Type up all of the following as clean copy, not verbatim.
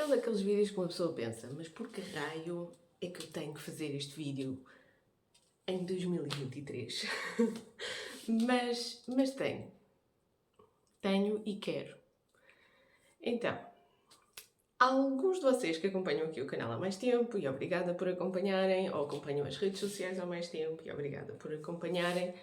daqueles vídeos que uma pessoa pensa, mas por que raio é que eu tenho que fazer este vídeo em 2023? mas tenho. Tenho e quero. Então, alguns de vocês que acompanham aqui o canal há mais tempo, e obrigada por acompanharem, ou acompanham as redes sociais há mais tempo, e obrigada por acompanharem,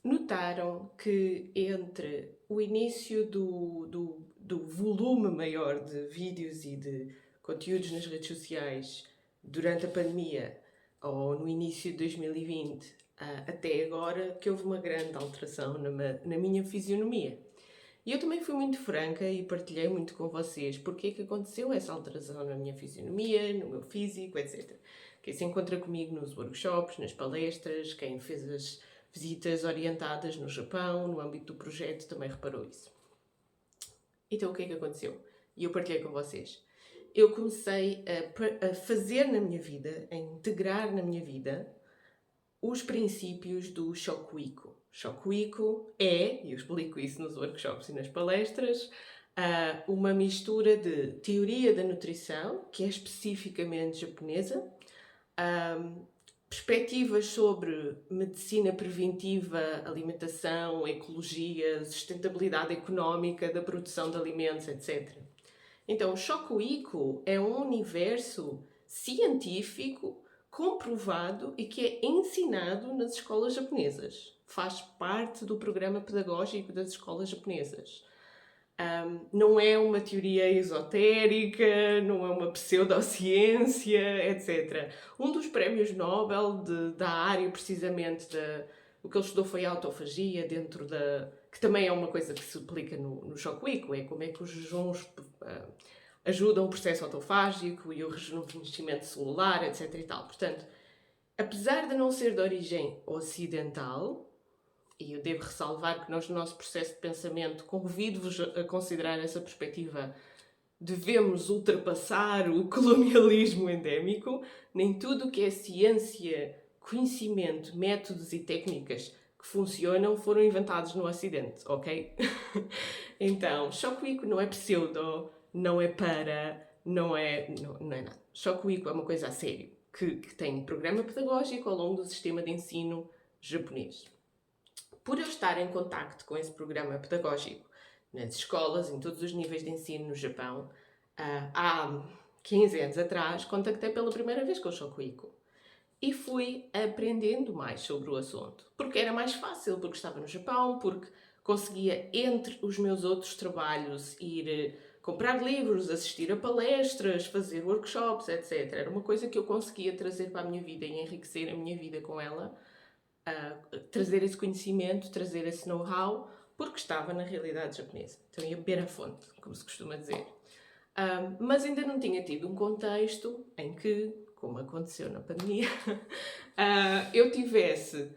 notaram que entre o início do volume maior de vídeos e de conteúdos nas redes sociais durante a pandemia, ou no início de 2020, até agora, que houve uma grande alteração na minha fisionomia. E eu também fui muito franca e partilhei muito com vocês porque é que aconteceu essa alteração na minha fisionomia, no meu físico, etc. Quem se encontra comigo nos workshops, nas palestras, quem fez as visitas orientadas no Japão, no âmbito do projeto, também reparou isso. Então o que é que aconteceu? E eu partilhei com vocês. Eu comecei a fazer na minha vida, a integrar na minha vida, os princípios do Shokuiko. Shokuiko é, e eu explico isso nos workshops e nas palestras, uma mistura de teoria da nutrição, que é especificamente japonesa, perspectivas sobre medicina preventiva, alimentação, ecologia, sustentabilidade económica da produção de alimentos, etc. Então, o Shokuiko é um universo científico comprovado e que é ensinado nas escolas japonesas. Faz parte do programa pedagógico das escolas japonesas. Não é uma teoria esotérica, não é uma pseudociência, etc. Um dos prémios Nobel da área, precisamente, o que ele estudou foi a autofagia, dentro que também é uma coisa que se aplica no Shokuiko, é como é que os jejuns ajudam o processo autofágico e o rejuvenescimento celular, etc. e tal. Portanto, apesar de não ser de origem ocidental, e eu devo ressalvar que nós, no nosso processo de pensamento, convido-vos a considerar essa perspectiva, devemos ultrapassar o colonialismo endémico. Nem tudo o que é ciência, conhecimento, métodos e técnicas que funcionam foram inventados no Ocidente, ok? Então, Shokuiko não é pseudo, não é não é nada. Shokuiko é uma coisa a sério, que tem programa pedagógico ao longo do sistema de ensino japonês. Por eu estar em contacto com esse programa pedagógico nas escolas, em todos os níveis de ensino no Japão, há 15 anos atrás, contactei pela primeira vez com o Shokuiko. E fui aprendendo mais sobre o assunto. Porque era mais fácil, porque estava no Japão, porque conseguia, entre os meus outros trabalhos, ir comprar livros, assistir a palestras, fazer workshops, etc. Era uma coisa que eu conseguia trazer para a minha vida e enriquecer a minha vida com ela, trazer esse conhecimento, trazer esse know-how, porque estava na realidade japonesa. Então ia beber a fonte, como se costuma dizer. Mas ainda não tinha tido um contexto em que, como aconteceu na pandemia, eu tivesse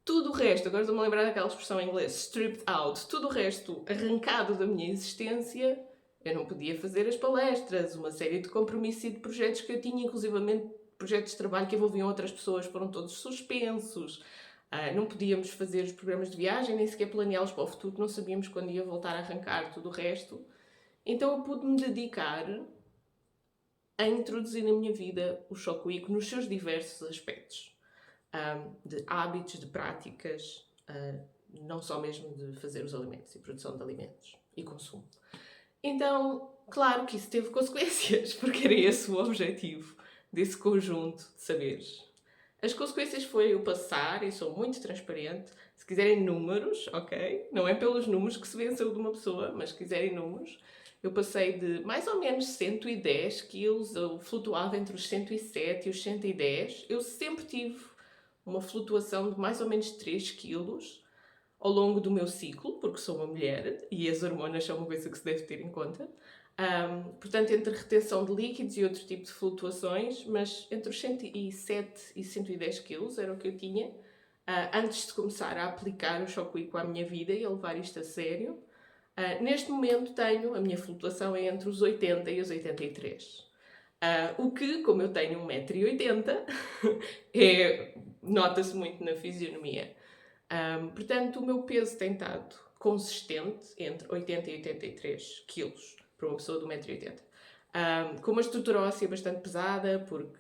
tudo o resto, agora estou-me a lembrar daquela expressão em inglês, stripped out, tudo o resto arrancado da minha existência. Eu não podia fazer as palestras, uma série de compromissos e de projetos que eu tinha, inclusivamente projetos de trabalho que envolviam outras pessoas, foram todos suspensos. Não podíamos fazer os programas de viagem, nem sequer planeá-los para o futuro, não sabíamos quando ia voltar a arrancar tudo o resto. Então eu pude-me dedicar a introduzir na minha vida o Shokuiko nos seus diversos aspectos. De hábitos, de práticas, não só mesmo de fazer os alimentos e produção de alimentos e consumo. Então, claro que isso teve consequências, porque era esse o objetivo desse conjunto de saberes. As consequências foi o passar, e sou muito transparente, se quiserem números, ok? Não é pelos números que se vê a saúde de uma pessoa, mas se quiserem números, eu passei de mais ou menos 110 quilos, eu flutuava entre os 107 e os 110. Eu sempre tive uma flutuação de mais ou menos 3 quilos ao longo do meu ciclo, porque sou uma mulher e as hormonas são uma coisa que se deve ter em conta. Portanto, entre retenção de líquidos e outro tipo de flutuações, mas entre os 107 e 110 quilos era o que eu tinha antes de começar a aplicar o Shokuiko à minha vida e a levar isto a sério. Neste momento tenho, a minha flutuação é entre os 80 e os 83. O que, como eu tenho 1,80 m, nota-se muito na fisionomia. Portanto, o meu peso tem estado consistente entre 80 e 83 quilos para uma pessoa de 1,80 m. com uma estrutura óssea bastante pesada, porque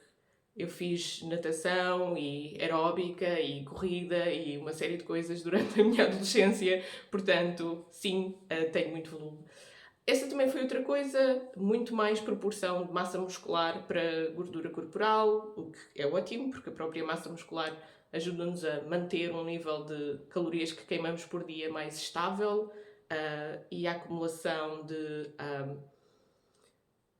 eu fiz natação e aeróbica e corrida e uma série de coisas durante a minha adolescência, portanto, sim, tenho muito volume. Essa também foi outra coisa, muito mais proporção de massa muscular para gordura corporal, o que é ótimo, porque a própria massa muscular ajuda-nos a manter um nível de calorias que queimamos por dia mais estável, e a acumulação de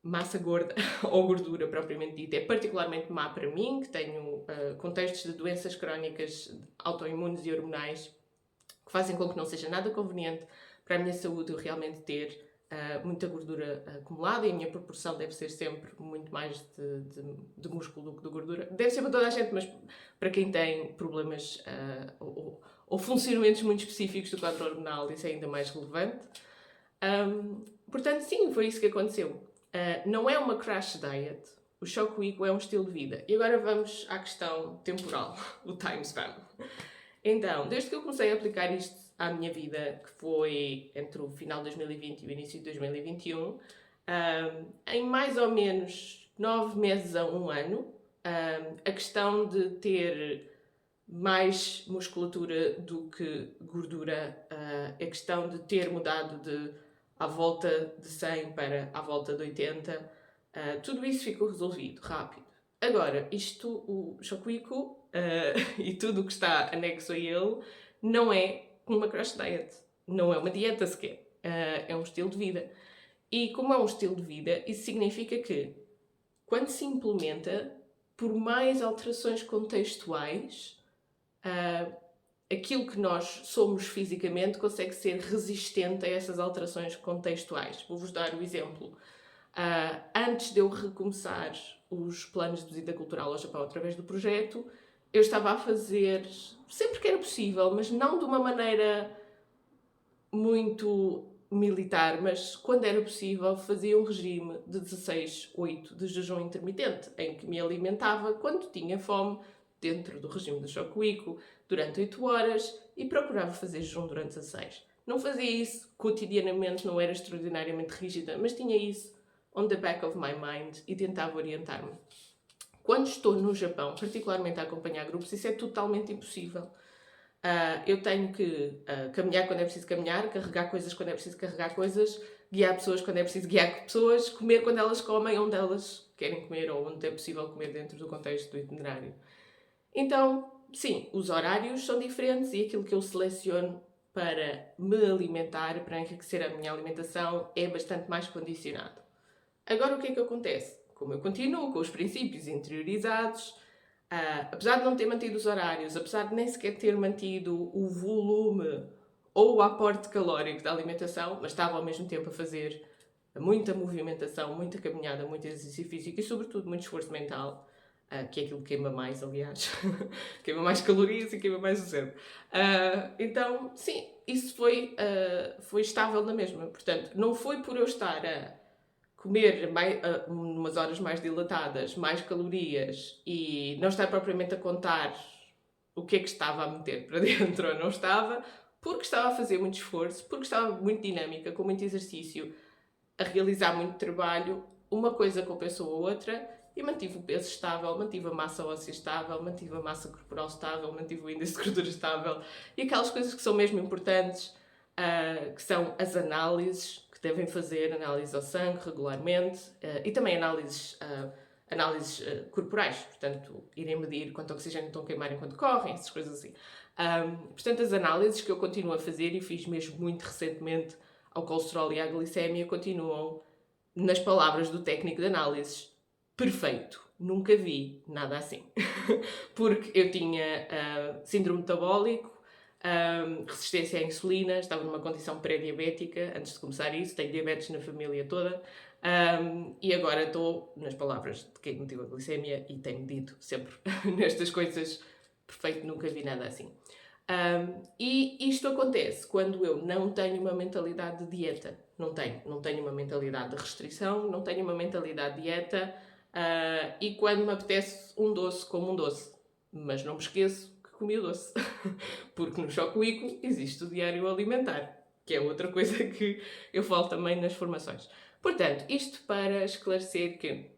massa gorda ou gordura propriamente dita é particularmente má para mim, que tenho contextos de doenças crónicas autoimunes e hormonais que fazem com que não seja nada conveniente para a minha saúde eu realmente ter muita gordura acumulada, e a minha proporção deve ser sempre muito mais de músculo do que de gordura. Deve ser para toda a gente, mas para quem tem problemas ou funcionamentos muito específicos do quadro hormonal, isso é ainda mais relevante. Portanto, sim, foi isso que aconteceu. Não é uma crash diet. O Choco Week é um estilo de vida. E agora vamos à questão temporal, o time span. Então, desde que eu comecei a aplicar isto à minha vida, que foi entre o final de 2020 e o início de 2021, em mais ou menos 9 meses a 1 ano, a questão de ter mais musculatura do que gordura, a questão de ter mudado de à volta de 100 para à volta de 80, tudo isso ficou resolvido rápido. Agora, isto, o Chocuico e tudo o que está anexo a ele, não é uma crash diet. Não é uma dieta sequer. É um estilo de vida. E como é um estilo de vida, isso significa que, quando se implementa, por mais alterações contextuais, aquilo que nós somos fisicamente consegue ser resistente a essas alterações contextuais. Vou-vos dar o exemplo. Antes de eu recomeçar os planos de visita cultural ao Japão através do projeto, eu estava a fazer, sempre que era possível, mas não de uma maneira muito militar, mas quando era possível, fazia um regime de 16/8 de jejum intermitente, em que me alimentava quando tinha fome, dentro do regime do Shokuiku, durante 8 horas, e procurava fazer jejum durante 16. Não fazia isso cotidianamente, não era extraordinariamente rígida, mas tinha isso on the back of my mind e tentava orientar-me. Quando estou no Japão, particularmente a acompanhar grupos, isso é totalmente impossível. Eu tenho que caminhar quando é preciso caminhar, carregar coisas quando é preciso carregar coisas, guiar pessoas quando é preciso guiar pessoas, comer quando elas comem, onde elas querem comer ou onde é possível comer dentro do contexto do itinerário. Então, sim, os horários são diferentes e aquilo que eu seleciono para me alimentar, para enriquecer a minha alimentação, é bastante mais condicionado. Agora, o que é que acontece? Como eu continuo com os princípios interiorizados, apesar de não ter mantido os horários, apesar de nem sequer ter mantido o volume ou o aporte calórico da alimentação, mas estava ao mesmo tempo a fazer muita movimentação, muita caminhada, muito exercício físico e, sobretudo, muito esforço mental, que é aquilo que queima mais, aliás. Queima mais calorias e queima mais o cérebro. Então, sim, isso foi estável na mesma. Portanto, não foi por eu estar a comer umas horas mais dilatadas, mais calorias e não estar propriamente a contar o que é que estava a meter para dentro ou não estava, porque estava a fazer muito esforço, porque estava muito dinâmica, com muito exercício, a realizar muito trabalho, uma coisa compensou a outra e mantive o peso estável, mantive a massa óssea estável, mantive a massa corporal estável, mantive o índice de gordura estável e aquelas coisas que são mesmo importantes, que são as análises, que devem fazer análise ao sangue regularmente e também análises corporais, portanto, irem medir quanto oxigênio estão a queimar enquanto correm, essas coisas assim. Portanto, as análises que eu continuo a fazer e fiz mesmo muito recentemente ao colesterol e à glicémia continuam, nas palavras do técnico de análises, perfeito. Nunca vi nada assim. Porque eu tinha síndrome metabólico, resistência à insulina, estava numa condição pré-diabética antes de começar isso, tenho diabetes na família toda, e agora estou, nas palavras de quem mediu a glicemia, e tenho dito sempre nestas coisas, perfeito, nunca vi nada assim. E isto acontece quando eu não tenho uma mentalidade de dieta. Não tenho uma mentalidade de restrição, não tenho uma mentalidade de dieta, e quando me apetece um doce, como um doce. Mas não me esqueço que comi o doce. Porque no Chocuico existe o diário alimentar, que é outra coisa que eu falo também nas formações. Portanto, isto para esclarecer que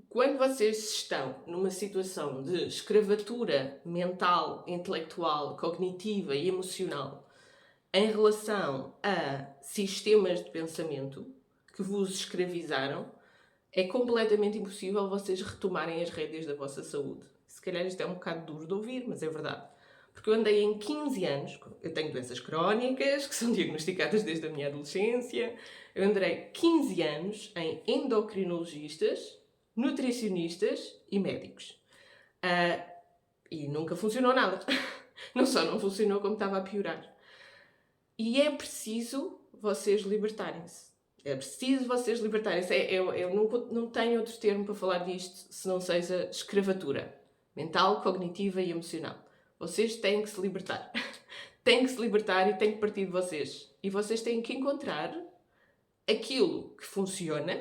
quando vocês estão numa situação de escravatura mental, intelectual, cognitiva e emocional em relação a sistemas de pensamento que vos escravizaram, é completamente impossível vocês retomarem as rédeas da vossa saúde. Se calhar isto é um bocado duro de ouvir, mas é verdade. Porque eu andei em 15 anos, eu tenho doenças crónicas, que são diagnosticadas desde a minha adolescência, eu andei 15 anos em endocrinologistas, nutricionistas e médicos. E nunca funcionou nada. Não só não funcionou, como estava a piorar. E é preciso vocês libertarem-se. É preciso vocês libertarem-se. Eu não tenho outro termo para falar disto se não seja escravatura mental, cognitiva e emocional. Vocês têm que se libertar. Têm que se libertar e têm que partir de vocês. E vocês têm que encontrar aquilo que funciona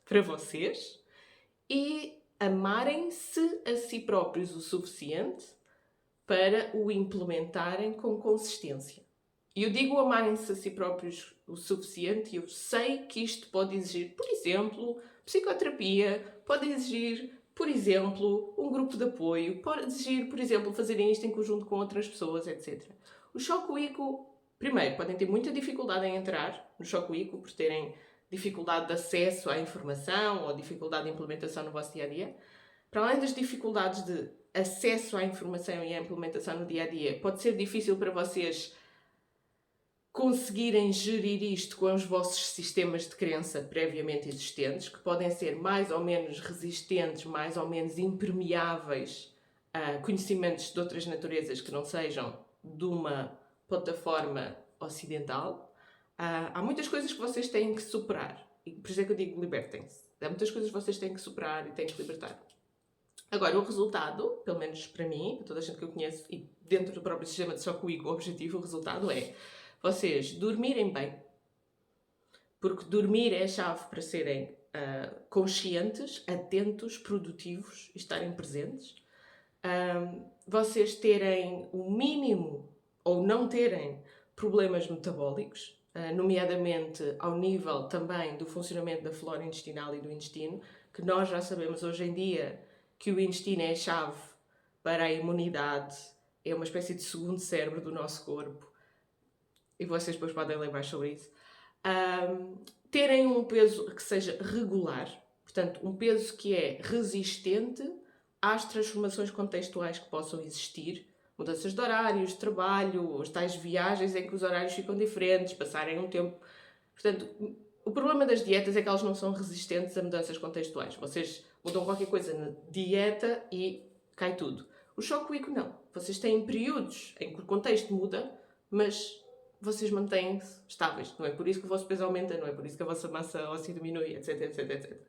para vocês e amarem-se a si próprios o suficiente para o implementarem com consistência. E eu digo amarem-se a si próprios o suficiente e eu sei que isto pode exigir, por exemplo, psicoterapia, pode exigir, por exemplo, um grupo de apoio, pode exigir, por exemplo, fazerem isto em conjunto com outras pessoas, etc. O Choco ICO, primeiro, podem ter muita dificuldade em entrar no Choco ICO por terem dificuldade de acesso à informação ou dificuldade de implementação no vosso dia-a-dia. Para além das dificuldades de acesso à informação e à implementação no dia-a-dia, pode ser difícil para vocês conseguirem gerir isto com os vossos sistemas de crença previamente existentes, que podem ser mais ou menos resistentes, mais ou menos impermeáveis a conhecimentos de outras naturezas que não sejam de uma plataforma ocidental. Há muitas coisas que vocês têm que superar. E por isso é que eu digo libertem-se. Há muitas coisas que vocês têm que superar e têm que libertar. Agora, o resultado, pelo menos para mim, para toda a gente que eu conheço, e dentro do próprio sistema de Choco ICO, o objetivo, o resultado é vocês dormirem bem, porque dormir é a chave para serem conscientes, atentos, produtivos e estarem presentes. Vocês terem o mínimo ou não terem problemas metabólicos, nomeadamente ao nível também do funcionamento da flora intestinal e do intestino, que nós já sabemos hoje em dia que o intestino é a chave para a imunidade, é uma espécie de segundo cérebro do nosso corpo. E vocês depois podem ler mais sobre isso. Terem um peso que seja regular, portanto, um peso que é resistente às transformações contextuais que possam existir, mudanças de horários, de trabalho, as tais viagens em que os horários ficam diferentes, passarem um tempo. Portanto, o problema das dietas é que elas não são resistentes a mudanças contextuais. Vocês mudam qualquer coisa na dieta e cai tudo. O Choco ICO não. Vocês têm períodos em que o contexto muda, mas vocês mantêm-se estáveis. Não é por isso que o vosso peso aumenta, não é por isso que a vossa massa óssea diminui, etc, etc, etc.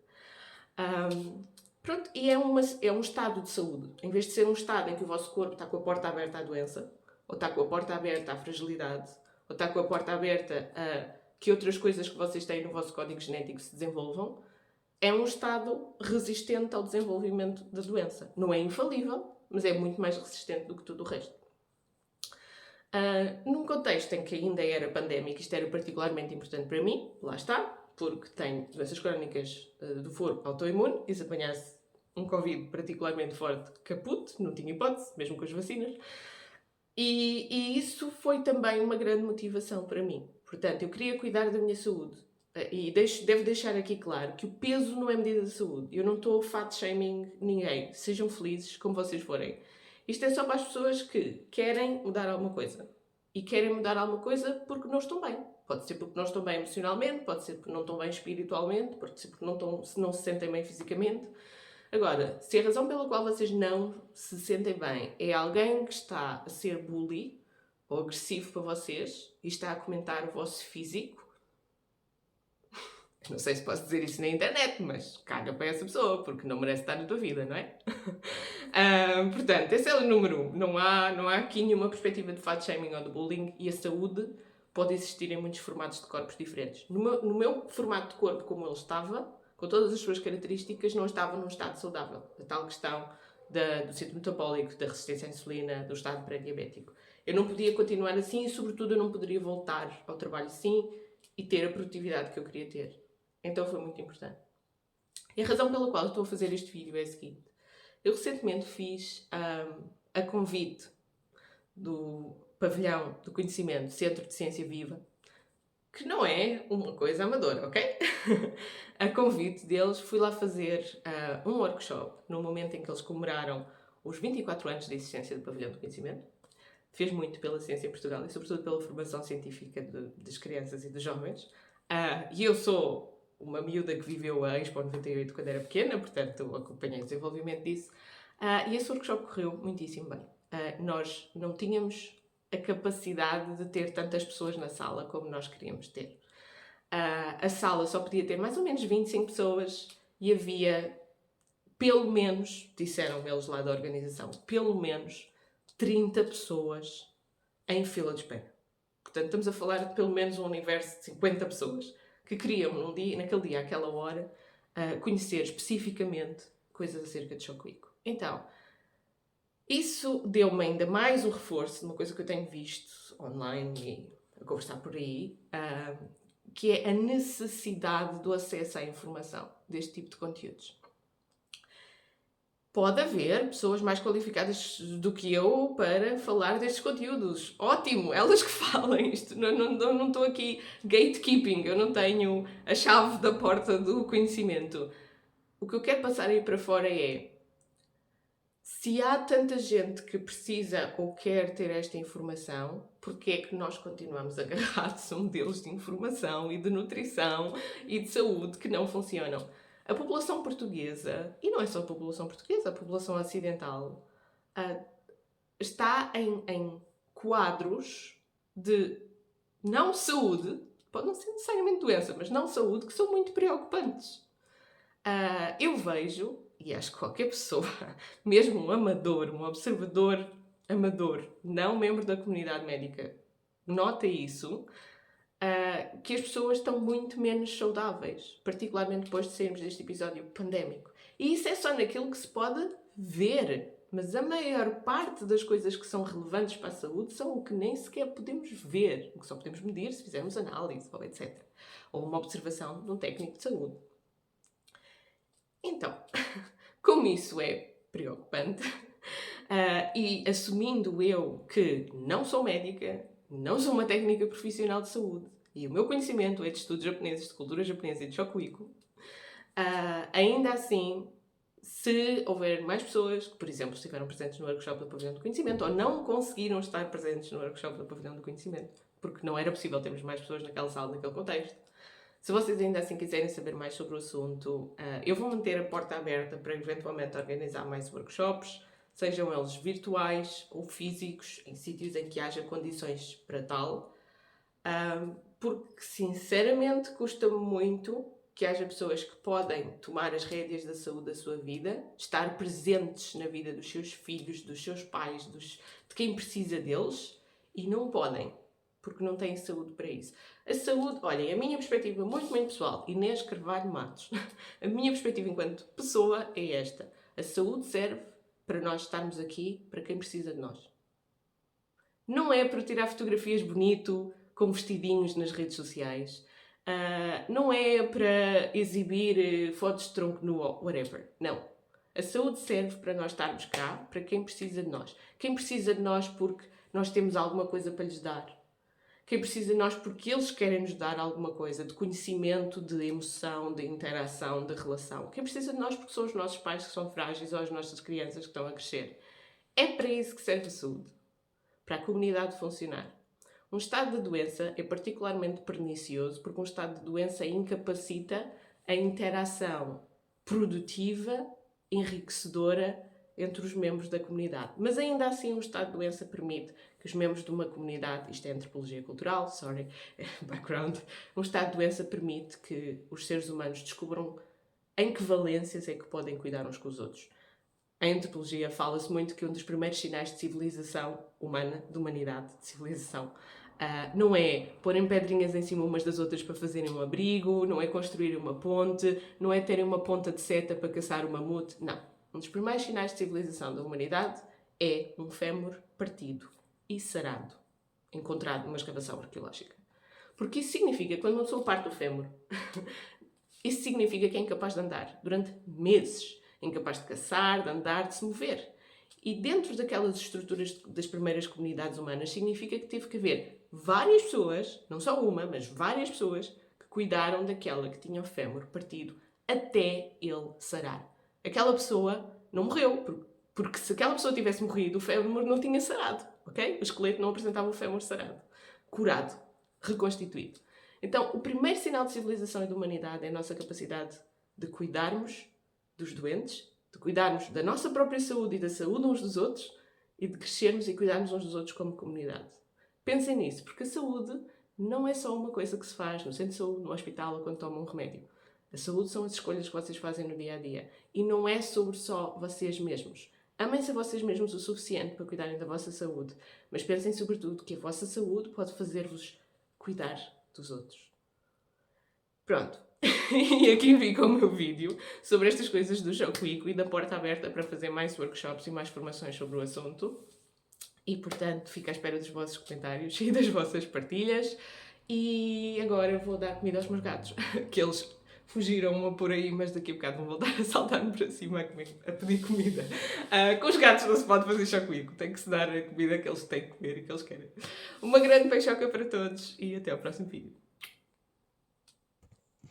Pronto, e é um estado de saúde. Em vez de ser um estado em que o vosso corpo está com a porta aberta à doença, ou está com a porta aberta à fragilidade, ou está com a porta aberta a que outras coisas que vocês têm no vosso código genético se desenvolvam, é um estado resistente ao desenvolvimento da doença. Não é infalível, mas é muito mais resistente do que tudo o resto. Num contexto em que ainda era pandémico, isto era particularmente importante para mim, lá está, porque tenho doenças crónicas do foro autoimune, e se apanhasse um Covid particularmente forte, caput, não tinha hipótese, mesmo com as vacinas. E isso foi também uma grande motivação para mim. Portanto, eu queria cuidar da minha saúde. E devo deixar aqui claro que o peso não é medida de saúde. Eu não estou fat shaming ninguém. Sejam felizes como vocês forem. Isto é só para as pessoas que querem mudar alguma coisa. E querem mudar alguma coisa porque não estão bem. Pode ser porque não estão bem emocionalmente, pode ser porque não estão bem espiritualmente, pode ser porque não se sentem bem fisicamente. Agora, se a razão pela qual vocês não se sentem bem é alguém que está a ser bully ou agressivo para vocês e está a comentar o vosso físico, não sei se posso dizer isso na internet, mas caga para essa pessoa, porque não merece estar na tua vida, não é? Portanto, esse é o número 1. Não há aqui nenhuma perspectiva de fat shaming ou de bullying, e a saúde pode existir em muitos formatos de corpos diferentes. No meu formato de corpo, como ele estava, com todas as suas características, não estava num estado saudável. A tal questão do centro metabólico, da resistência à insulina, do estado pré-diabético. Eu não podia continuar assim e, sobretudo, eu não poderia voltar ao trabalho assim e ter a produtividade que eu queria ter. Então foi muito importante. E a razão pela qual eu estou a fazer este vídeo é a seguinte. Eu recentemente fiz a convite do Pavilhão do Conhecimento Centro de Ciência Viva, que não é uma coisa amadora, ok? A convite deles, fui lá fazer um workshop no momento em que eles comemoraram os 24 anos de existência do Pavilhão do Conhecimento. Fez muito pela ciência em Portugal e sobretudo pela formação científica das crianças e dos jovens. E eu sou uma miúda que viveu a Expo 98 quando era pequena, portanto acompanhei o desenvolvimento disso. E esse workshop correu muitíssimo bem. Nós não tínhamos a capacidade de ter tantas pessoas na sala como nós queríamos ter. A sala só podia ter mais ou menos 25 pessoas e havia pelo menos, disseram eles lá da organização, pelo menos 30 pessoas em fila de espera. Portanto, estamos a falar de pelo menos um universo de 50 pessoas que queriam, naquele dia, àquela hora, conhecer especificamente coisas acerca de Shoko Iko. Então, isso deu-me ainda mais um reforço de uma coisa que eu tenho visto online e a conversar por aí, que é a necessidade do acesso à informação deste tipo de conteúdos. Pode haver pessoas mais qualificadas do que eu para falar destes conteúdos. Ótimo, elas que falem isto. Não estou aqui gatekeeping, eu não tenho a chave da porta do conhecimento. O que eu quero passar aí para fora é, se há tanta gente que precisa ou quer ter esta informação, porque é que nós continuamos agarrados a modelos de informação e de nutrição e de saúde que não funcionam? A população portuguesa, e não é só a população portuguesa, a população ocidental, está em quadros de não saúde, pode não ser necessariamente doença, mas não saúde, que são muito preocupantes. Eu vejo, e acho que qualquer pessoa, mesmo um amador, um observador amador, não membro da comunidade médica, nota isso, que as pessoas estão muito menos saudáveis, particularmente depois de sairmos deste episódio pandémico. E isso é só naquilo que se pode ver, mas a maior parte das coisas que são relevantes para a saúde são o que nem sequer podemos ver, o que só podemos medir se fizermos análise, ou etc. Ou uma observação de um técnico de saúde. Então, como isso é preocupante, e assumindo eu que não sou médica, não sou uma técnica profissional de saúde, e o meu conhecimento é de estudos japoneses, de cultura japonesa e de Shoko Iko, ainda assim, se houver mais pessoas que, por exemplo, estiveram presentes no workshop do Pavilhão do Conhecimento ou não conseguiram estar presentes no workshop do Pavilhão do Conhecimento, porque não era possível termos mais pessoas naquela sala, naquele contexto, se vocês ainda assim quiserem saber mais sobre o assunto, eu vou manter a porta aberta para eventualmente organizar mais workshops, sejam eles virtuais ou físicos, em sítios em que haja condições para tal, porque sinceramente custa-me muito que haja pessoas que podem tomar as rédeas da saúde da sua vida, estar presentes na vida dos seus filhos, dos seus pais, de quem precisa deles, e não podem, porque não têm saúde para isso. A saúde, olhem, a minha perspectiva muito, muito pessoal, Inês Carvalho Matos, a minha perspectiva enquanto pessoa é esta. A saúde serve para nós estarmos aqui, para quem precisa de nós. Não é para tirar fotografias bonito, com vestidinhos nas redes sociais. Não é para exibir fotos de tronco nu ou whatever. Não. A saúde serve para nós estarmos cá, para quem precisa de nós. Quem precisa de nós porque nós temos alguma coisa para lhes dar. Quem precisa de nós porque eles querem nos dar alguma coisa, de conhecimento, de emoção, de interação, de relação. Quem precisa de nós porque são os nossos pais que são frágeis ou as nossas crianças que estão a crescer. É para isso que serve a saúde. Para a comunidade funcionar. Um estado de doença é particularmente pernicioso porque um estado de doença incapacita a interação produtiva, enriquecedora entre os membros da comunidade. Mas ainda assim um estado de doença permite que os membros de uma comunidade, isto é antropologia cultural, background, um estado de doença permite que os seres humanos descubram em que valências é que podem cuidar uns com os outros. Em antropologia fala-se muito que um dos primeiros sinais de civilização humana, de humanidade, de civilização, não é porem pedrinhas em cima umas das outras para fazerem um abrigo, não é construírem uma ponte, não é terem uma ponta de seta para caçar o mamute, não. Um dos primeiros sinais de civilização da humanidade é um fémur partido e sarado, encontrado numa escavação arqueológica. Porque isso significa, quando uma pessoa parte do fémur, isso significa que é incapaz de andar durante meses. Incapaz de caçar, de andar, de se mover. E dentro daquelas estruturas das primeiras comunidades humanas, significa que teve que haver várias pessoas, não só uma, mas várias pessoas, que cuidaram daquela que tinha o fémur partido até ele sarar. Aquela pessoa não morreu, porque se aquela pessoa tivesse morrido, o fémur não tinha sarado, ok? O esqueleto não apresentava o fémur sarado, curado, reconstituído. Então, o primeiro sinal de civilização e de humanidade é a nossa capacidade de cuidarmos dos doentes, de cuidarmos da nossa própria saúde e da saúde uns dos outros e de crescermos e cuidarmos uns dos outros como comunidade. Pensem nisso, porque a saúde não é só uma coisa que se faz no centro de saúde, no hospital ou quando tomam um remédio. A saúde são as escolhas que vocês fazem no dia a dia e não é sobre só vocês mesmos. Amem-se a vocês mesmos o suficiente para cuidarem da vossa saúde, mas pensem sobretudo que a vossa saúde pode fazer-vos cuidar dos outros. Pronto. E aqui fica o meu vídeo sobre estas coisas do Shokugeki e da porta aberta para fazer mais workshops e mais formações sobre o assunto. E, portanto, fico à espera dos vossos comentários e das vossas partilhas. E agora vou dar comida aos meus gatos, que eles fugiram por aí, mas daqui a bocado vão voltar a saltar-me para cima a pedir comida. Com os gatos não se pode fazer Shokugeki, tem que se dar a comida que eles têm que comer e que eles querem. Uma grande peixoca para todos e até ao próximo vídeo.